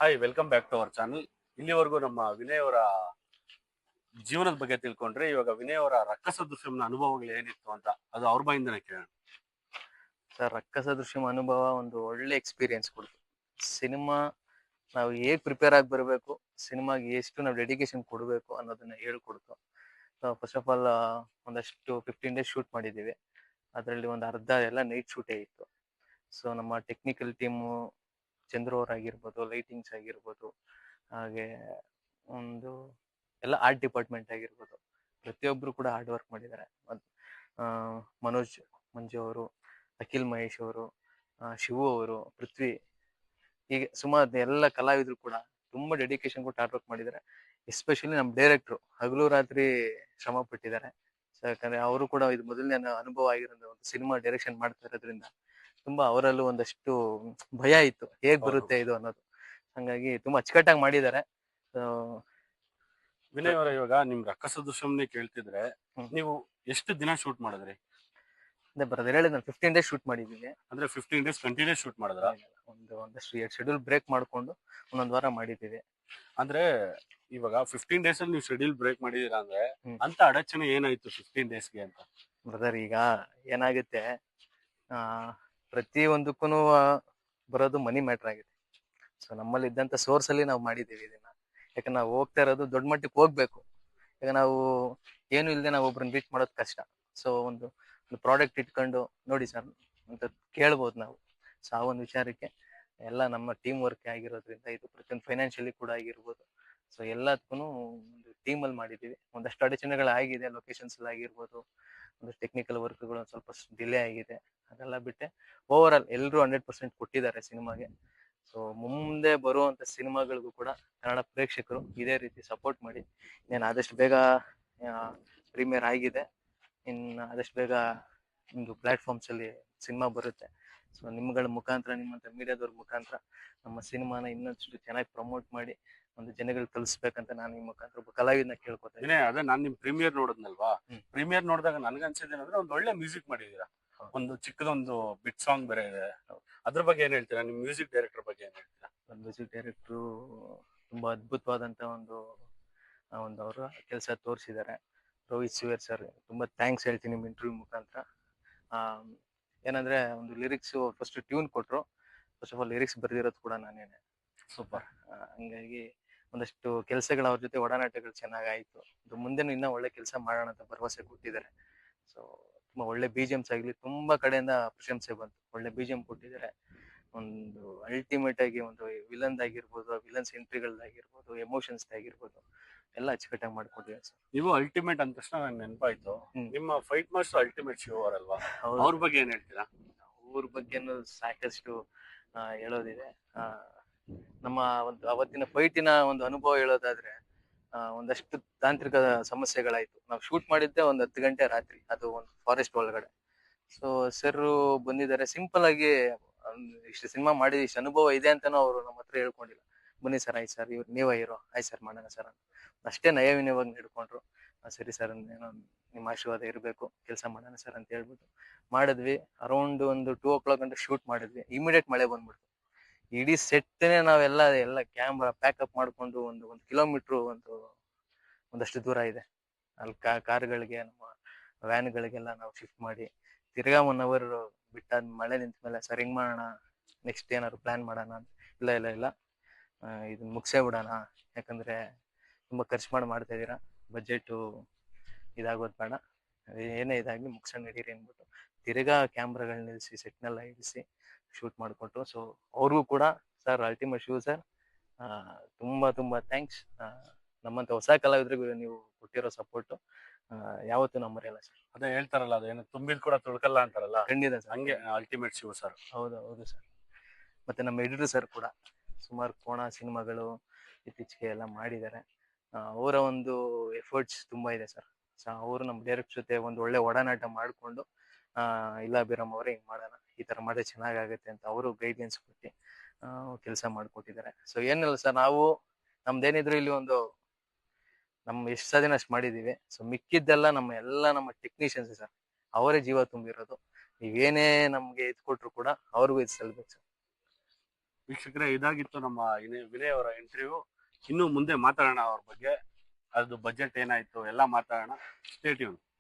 Hi, welcome back to our channel. ಇಲ್ಲಿವರೆಗೂ ನಮ್ಮ ವಿನಯ್ ಅವರ ಜೀವನದ ಬಗ್ಗೆ ತಿಳ್ಕೊಂಡ್ರೆ, ಇವಾಗ ವಿನಯ್ ಅವರ ರಕ್ಕಸ ದೃಶ್ಯಂನ ಅನುಭವಗಳು ಏನಿತ್ತು ಅಂತ ಅದು ಅವ್ರ ಬಾಯಿಂದನೇ ಕೇಳೋಣ. ಸರ್, ರಕ್ಕಸ ದೃಶ್ಯಂ ಅನುಭವ ಒಂದು ಒಳ್ಳೆ ಎಕ್ಸ್ಪೀರಿಯನ್ಸ್ ಕೊಡ್ತು. ಸಿನಿಮಾ ನಾವು ಹೇಗ್ ಪ್ರಿಪೇರ್ ಆಗಿ ಬರಬೇಕು, ಸಿನಿಮಾಗೆ ಎಷ್ಟು ನಾವು ಡೆಡಿಕೇಶನ್ ಕೊಡಬೇಕು ಅನ್ನೋದನ್ನ ಹೇಳ್ಕೊಡ್ತು. ಫಸ್ಟ್ ಆಫ್ ಆಲ್ ಒಂದಷ್ಟು 15 ಡೇಸ್ ಶೂಟ್ ಮಾಡಿದ್ದೀವಿ. ಅದರಲ್ಲಿ ಒಂದು ಅರ್ಧ ಎಲ್ಲ ನೈಟ್ ಶೂಟೇ ಇತ್ತು. ಸೊ ನಮ್ಮ ಟೆಕ್ನಿಕಲ್ ಟೀಮು, ಚಂದ್ರು ಆಗಿರ್ಬೋದು, ಲೈಟಿಂಗ್ಸ್ ಆಗಿರ್ಬೋದು, ಹಾಗೆ ಒಂದು ಎಲ್ಲ ಆರ್ಟ್ ಡಿಪಾರ್ಟ್ಮೆಂಟ್ ಆಗಿರ್ಬೋದು, ಪ್ರತಿಯೊಬ್ಬರು ಕೂಡ ಹಾರ್ಡ್ ವರ್ಕ್ ಮಾಡಿದ್ದಾರೆ. ಮನೋಜ್ ಮಂಜು ಅವರು, ಅಖಿಲ್ ಮಹೇಶ್ ಅವರು, ಶಿವು ಅವರು, ಪೃಥ್ವಿ, ಹೀಗೆ ಸುಮಾರು ಎಲ್ಲ ಕಲಾವಿದರು ಕೂಡ ತುಂಬಾ ಡೆಡಿಕೇಶನ್ ಕೊಟ್ಟು ಹಾರ್ಡ್ ವರ್ಕ್ ಮಾಡಿದ್ದಾರೆ. ಎಸ್ಪೆಷಲಿ ನಮ್ಮ ಡೈರೆಕ್ಟ್ರು ಹಗಲು ರಾತ್ರಿ ಶ್ರಮ ಪಟ್ಟಿದ್ದಾರೆ. ಸೊ ಯಾಕಂದ್ರೆ ಅವರು ಕೂಡ ಇದು ಮೊದಲನೇ ಅನುಭವ ಆಗಿರೋದು, ಒಂದು ಸಿನಿಮಾ ಡೈರೆಕ್ಷನ್ ಮಾಡ್ತಾ ಇರೋದ್ರಿಂದ ತುಂಬಾ ಅವರಲ್ಲೂ ಒಂದಷ್ಟು ಭಯ ಇತ್ತು, ಹೇಗ್ ಬರುತ್ತೆ ಇದು ಅನ್ನೋದು. ಹಂಗಾಗಿ ತುಂಬಾ ಅಚ್ಚುಕಟ್ಟಾಗಿ ಮಾಡಿದ್ದಾರೆ. ವಿನಯ್ ಅವರ, ಇವಾಗ ನಿಮ್ ರಕ್ಕಸ ದೃಶ್ಯಂನೇ ಕೇಳ್ತಿದ್ರೆ, ನೀವು ಎಷ್ಟು ದಿನ ಶೂಟ್ ಮಾಡಿದ್ರಿ? ಬ್ರದರ್ ಹೇಳಿದ್ ನಾನು 15 ಡೇಸ್ ಶೂಟ್ ಮಾಡಿದ್ದೀನಿ. ಅಂದ್ರೆ 15 ಡೇಸ್ ಕಂಟಿನ್ಯೂಸ್ ಶೂಟ್ ಮಾಡಿದ್ರ? ಒಂದಷ್ಟು ಶೆಡ್ಯೂಲ್ ಬ್ರೇಕ್ ಮಾಡ್ಕೊಂಡು ಒಂದೊಂದ್ ವಾರ ಮಾಡಿದ್ದೀವಿ. ಅಂದ್ರೆ ಇವಾಗ 15 ಡೇಸ್ ಅಲ್ಲಿ ನೀವು ಶೆಡ್ಯೂಲ್ ಬ್ರೇಕ್ ಮಾಡಿದೀರಾ ಅಂದ್ರೆ ಅಂತ ಅಡಚಣೆ ಏನಾಯ್ತು 15 ಡೇಸ್ಗೆ ಅಂತ? ಬ್ರದರ್, ಈಗ ಏನಾಗುತ್ತೆ, ಪ್ರತಿ ಒಂದಕ್ಕೂ ಬರೋದು ಮನಿ ಮ್ಯಾಟ್ರ್ ಆಗಿದೆ. ಸೊ ನಮ್ಮಲ್ಲಿ ಇದ್ದಂತ ಸೋರ್ಸ್ ಅಲ್ಲಿ ನಾವು ಮಾಡಿದ್ದೀವಿ ಇದನ್ನ. ಯಾಕಂದ್ರೆ ನಾವು ಹೋಗ್ತಾ ಇರೋದು ದೊಡ್ಡ ಮಟ್ಟಕ್ಕೆ ಹೋಗ್ಬೇಕು. ಈಗ ನಾವು ಏನು ಇಲ್ಲದೆ ನಾವು ಒಬ್ರನ್ನ ರೀಚ್ ಮಾಡೋದು ಕಷ್ಟ. ಸೊ ಒಂದು ಪ್ರಾಡಕ್ಟ್ ಇಟ್ಕೊಂಡು ನೋಡಿ ಸರ್ ಅಂತ ಕೇಳ್ಬೋದು ನಾವು. ಸೊ ಆ ಒಂದು ವಿಚಾರಕ್ಕೆ ಎಲ್ಲ ನಮ್ಮ ಟೀಮ್ ವರ್ಕ್ ಆಗಿರೋದ್ರಿಂದ, ಇದು ಪ್ರತಿಯೊಂದು ಫೈನಾನ್ಷಿಯಲಿ ಕೂಡ ಆಗಿರ್ಬೋದು. ಸೊ ಎಲ್ಲದಕ್ಕೂ ಒಂದು ಟೀಮಲ್ಲಿ ಮಾಡಿದ್ದೀವಿ. ಒಂದಷ್ಟು ಅಡಚಣೆಗಳಾಗಿದೆ, ಲೊಕೇಶನ್ಸ್ ಆಗಿರ್ಬೋದು, ಒಂದಷ್ಟು ಟೆಕ್ನಿಕಲ್ ವರ್ಕ್ಗಳು ಸ್ವಲ್ಪ ಡಿಲೇ ಆಗಿದೆ. ಅದೆಲ್ಲ ಬಿಟ್ಟೆ ಓವರ್ ಆಲ್ ಎಲ್ಲರೂ 100% ಕೊಟ್ಟಿದ್ದಾರೆ ಸಿನಿಮಾಗೆ. ಸೊ ಮುಂದೆ ಬರುವಂತ ಸಿನಿಮಾಗಳಿಗೂ ಕೂಡ ಕನ್ನಡ ಪ್ರೇಕ್ಷಕರು ಇದೇ ರೀತಿ ಸಪೋರ್ಟ್ ಮಾಡಿ. ನಾನು ಆದಷ್ಟು ಬೇಗ ಪ್ರೀಮಿಯರ್ ಆಗಿದೆ, ಇನ್ನು ಆದಷ್ಟು ಬೇಗ ನಿಮ್ದು ಪ್ಲಾಟ್ಫಾರ್ಮ್ಸ್ ಅಲ್ಲಿ ಸಿನಿಮಾ ಬರುತ್ತೆ. ಸೊ ನಿಮ್ಗಳ ಮುಖಾಂತರ, ನಿಮ್ಮಂತ ಮೀಡಿಯಾದವ್ರ ಮುಖಾಂತರ ನಮ್ಮ ಸಿನಿಮಾನ ಇನ್ನೊಂದಷ್ಟು ಚೆನ್ನಾಗಿ ಪ್ರಮೋಟ್ ಮಾಡಿ ಒಂದು ಜನಗಳು ಕಲಿಸ್ಬೇಕಂತ ನಾನು ಈ ಮುಖಾಂತರ ಒಬ್ಬ ಕಲಾವಿದನ ಕೇಳ್ಕೊತಾ ಇದ್ದೀನಿ. ಅದೇ ನಾನು ನಿಮ್ ಪ್ರೀಮಿಯರ್ ನೋಡಿದ್ನಲ್ವಾ, ಪ್ರೀಮಿಯರ್ ನೋಡಿದಾಗ ನನ್ಗನ್ಸಿದ್ದೇನಂದ್ರೆ ಒಂದು ಒಳ್ಳೆ ಮ್ಯೂಸಿಕ್ ಮಾಡಿದೀರಾ. ಒಂದು ಚಿಕ್ಕದೊಂದು ಬಿಟ್ ಸಾಂಗ್ ಬೇರೆ ಇದೆ. ಅದ್ರ ಬಗ್ಗೆ ಏನ್ ಹೇಳ್ತೀರಾ? ನಿಮ್ ಮ್ಯೂಸಿಕ್ ಡೈರೆಕ್ಟರ್ ಬಗ್ಗೆ ಏನ್ ಹೇಳ್ತೀರಾ? ಮ್ಯೂಸಿಕ್ ಡೈರೆಕ್ಟ್ರು ತುಂಬಾ ಅದ್ಭುತವಾದಂತ ಒಂದು ಅವರ ಕೆಲಸ ತೋರಿಸಿದ್ದಾರೆ. ರೋಹಿತ್ ಸಿವೇರ್ ಸರ್ ತುಂಬಾ ಥ್ಯಾಂಕ್ಸ್ ಹೇಳ್ತೀನಿ ನಿಮ್ ಇಂಟರ್ವ್ಯೂ ಮುಖಾಂತರ. ಏನಂದ್ರೆ ಒಂದು ಲಿರಿಕ್ಸ್ ಫಸ್ಟ್ ಟ್ಯೂನ್ ಕೊಟ್ರು. ಫಸ್ಟ್ ಆಫ್ ಆಲ್ ಲಿರಿಕ್ಸ್ ಬರ್ದಿರೋದು ಕೂಡ ನಾನೇನೆ. ಸೂಪರ್. ಹಂಗಾಗಿ ಒಂದಷ್ಟು ಕೆಲಸಗಳು ಅವ್ರ ಜೊತೆ ಒಡನಾಟಗಳು ಚೆನ್ನಾಗಾಯ್ತು. ಮುಂದೆನೂ ಇನ್ನೂ ಒಳ್ಳೆ ಕೆಲಸ ಮಾಡೋಣ ಅಂತ ಭರವಸೆ ಕೊಟ್ಟಿದ್ದಾರೆ. ಸೊ ತುಂಬಾ ಒಳ್ಳೆ BGMs ಆಗಲಿ, ತುಂಬಾ ಕಡೆಯಿಂದ ಪ್ರಶಂಸೆ ಬಂತು. ಒಳ್ಳೆ BGM ಕೊಟ್ಟಿದ್ದಾರೆ. ಒಂದು ಅಲ್ಟಿಮೇಟ್ ಆಗಿ ಒಂದು ವಿಲನ್ ಆಗಿರ್ಬೋದು, ವಿಲನ್ಸ್ ಎಂಟ್ರಿಗಳಾಗಿರ್ಬೋದು, ಎಮೋಷನ್ಸ್ ಆಗಿರ್ಬೋದು, ಎಲ್ಲ ಅಚ್ಚುಕಟ್ಟಾಗಿ ಮಾಡ್ಕೊಟ್ಟಿದ್ದಾರೆ ಸರ್. ನೀವು ಅಲ್ಟಿಮೇಟ್ ಅಂದ ತಕ್ಷಣ ನಂಗೆ ನೆನಪಾಯ್ತು, ನಿಮ್ಮ ಫೈಟ್ ಮಾಸ್ಟರ್ ಅಲ್ಟಿಮೇಟ್ ಶಿವ ಅವರಲ್ವಾ, ಅವ್ರ ಬಗ್ಗೆ ಏನ್ ಹೇಳ್ತೀರಾ? ಅವ್ರ ಬಗ್ಗೆನೂ ಸಾಕಷ್ಟು ಹೇಳೋದಿದೆ. ನಮ್ಮ ಒಂದು ಅವತ್ತಿನ ಫೈಟಿನ ಒಂದು ಅನುಭವ ಹೇಳೋದಾದ್ರೆ, ಒಂದಷ್ಟು ತಾಂತ್ರಿಕ ಸಮಸ್ಯೆಗಳಾಯ್ತು. ನಾವು ಶೂಟ್ ಮಾಡಿದ್ದೆ ಒಂದು 10 ಗಂಟೆ ರಾತ್ರಿ, ಅದು ಒಂದು ಫಾರೆಸ್ಟ್ ಒಳಗಡೆ. ಸೊ ಸರ್ ಬಂದಿದ್ದಾರೆ, ಸಿಂಪಲ್ ಆಗಿ ಇಷ್ಟು ಸಿನಿಮಾ ಮಾಡಿ ಇಷ್ಟು ಅನುಭವ ಇದೆ ಅಂತಾನು ಅವರು ನಮ್ಮ ಹತ್ರ ಹೇಳ್ಕೊಂಡಿಲ್ಲ. ಬನ್ನಿ ಸರ್, ಆಯ್ತು ಸರ್, ಇವ್ರು ನೀವೇ ಹೀರೋ, ಆಯ್ತು ಸರ್ ಮಾಡೋಣ ಸರ್ ಅಂತ ಅಷ್ಟೇ ನಯವಿನಯವಾಗಿ ನಡ್ಕೊಂಡ್ರು. ಸರಿ ಸರ್, ಏನೋ ನಿಮ್ಮ ಆಶೀರ್ವಾದ ಇರಬೇಕು, ಕೆಲಸ ಮಾಡೋಣ ಸರ್ ಅಂತ ಹೇಳ್ಬಿಟ್ಟು ಮಾಡಿದ್ವಿ. ಅರೌಂಡ್ ಒಂದು 2 o'clock ಗಂಟೆ ಶೂಟ್ ಮಾಡಿದ್ವಿ. ಇಮಿಡಿಯೇಟ್ ಮಳೆ ಬಂದ್ಬಿಡ್ತು. ಇಡೀ ಸೆಟ್ನೇ ನಾವೆಲ್ಲ ಕ್ಯಾಮ್ರಾ ಪ್ಯಾಕಪ್ ಮಾಡ್ಕೊಂಡು ಒಂದು ಕಿಲೋಮೀಟ್ರು ಒಂದಷ್ಟು ದೂರ ಇದೆ ಅಲ್ಲಿ ಕಾರ್ಗಳಿಗೆ, ನಮ್ಮ ವ್ಯಾನ್ಗಳಿಗೆಲ್ಲ ನಾವು ಶಿಫ್ಟ್ ಮಾಡಿ ತಿರ್ಗಾ 1 hour ಬಿಟ್ಟಾದ ಮಳೆ ನಿಂತ ಮೇಲೆ, ಸರ್ ಹಿಂಗ್ ಮಾಡೋಣ, ನೆಕ್ಸ್ಟ್ ಏನಾದ್ರು ಪ್ಲಾನ್ ಮಾಡೋಣ ಅಂತ. ಇಲ್ಲ ಇದನ್ನ ಮುಗಿಸೇ ಬಿಡೋಣ, ಯಾಕಂದ್ರೆ ತುಂಬಾ ಖರ್ಚು ಮಾಡ್ತಾ ಇದೀರಾ, ಬಜೆಟು ಇದಾಗೋದು ಬೇಡ, ಏನೇ ಇದಾಗ್ಲಿ ಮುಗಿಸೋಣ ನಡೀರಿ ಅಂದ್ಬಿಟ್ಟು ತಿರ್ಗಾ ಕ್ಯಾಮ್ರಾಗಳನ್ನ ನಿಲ್ಲಿಸಿ ಸೆಟ್ನೆಲ್ಲ ಇಳಿಸಿ ಶೂಟ್ ಮಾಡಿಕೊಟ್ಟು. ಸೊ ಅವ್ರಿಗೂ ಕೂಡ ಸರ್, ಅಲ್ಟಿಮೇಟ್ ಶಿವ್ ಸರ್, ತುಂಬಾ ಥ್ಯಾಂಕ್ಸ್. ನಮ್ಮಂತ ಹೊಸ ಕಲಾವಿದ್ರಿಗೂ ನೀವು ಕೊಟ್ಟಿರೋ ಸಪೋರ್ಟ್ ಯಾವತ್ತೂ ನಾವು ಮರೆಯಲ್ಲ ಸರ್. ಅದೇ ಹೇಳ್ತಾರಲ್ಲ, ಅದೇನು ತುಂಬಿದ್ ಕೂಡ ತುಳ್ಕಲ್ಲ ಅಂತಾರಲ್ಲ, ಖಂಡಿತ ಸರ್, ಹಂಗೆ ಅಲ್ಟಿಮೇಟ್ ಶಿವ ಸರ್. ಹೌದು ಸರ್. ಮತ್ತೆ ನಮ್ಮ ಎಡಿಟರ್ ಸರ್ ಕೂಡ ಸುಮಾರು ಕೋಣ ಸಿನಿಮಾಗಳು ಇತ್ತೀಚೆಗೆ ಎಲ್ಲ ಮಾಡಿದ್ದಾರೆ. ಅವರ ಒಂದು ಎಫರ್ಟ್ಸ್ ತುಂಬಾ ಇದೆ ಸರ್. ಸೊ ಅವರು ನಮ್ಮ ಡೈರೆಕ್ಟ್ ಜೊತೆ ಒಂದು ಒಳ್ಳೆ ಒಡನಾಟ ಮಾಡಿಕೊಂಡು, ಇಲ್ಲ ಬಿರಮ್ ಅವರೇ ಹಿಂಗ್ ಮಾಡೋಣ, ಈ ತರ ಮಾಡಿದ್ರೆ ಚೆನ್ನಾಗಾಗುತ್ತೆ ಅಂತ ಅವರು ಗೈಡ್ಲೈನ್ಸ್ ಕೊಟ್ಟು ಕೆಲಸ ಮಾಡಿಕೊಟ್ಟಿದ್ದಾರೆ. ಸೊ ಏನಿಲ್ಲ ಸರ್, ನಾವು ನಮ್ದೇನಿದ್ರು ಇಲ್ಲಿ ಒಂದು ನಮ್ಮ ಎಷ್ಟು ಸಾಧ್ಯನ ಅಷ್ಟು ಮಾಡಿದೀವಿ. ಸೊ ಮಿಕ್ಕಿದ್ದೆಲ್ಲ ನಮ್ಮ ಟೆಕ್ನಿಷಿಯನ್ಸ್ ಸರ್, ಅವರೇ ಜೀವ ತುಂಬಿರೋದು. ನೀವೇನೇ ನಮ್ಗೆ ಇದು ಕೊಟ್ರು ಕೂಡ ಅವ್ರಿಗೂ ಇದು ಸಲ್ಬೇಕು ಸರ್. ವೀಕ್ಷಕರೇ, ಇದಾಗಿತ್ತು ನಮ್ಮ ವಿನಯ್ ಅವರ ಇಂಟರ್ವ್ಯೂ. ಇನ್ನು ಮುಂದೆ ಮಾತಾಡೋಣ ಅವ್ರ ಬಗ್ಗೆ, ಅದು ಬಜೆಟ್ ಏನಾಯ್ತು ಎಲ್ಲ ಮಾತಾಡೋಣ. Stay tune.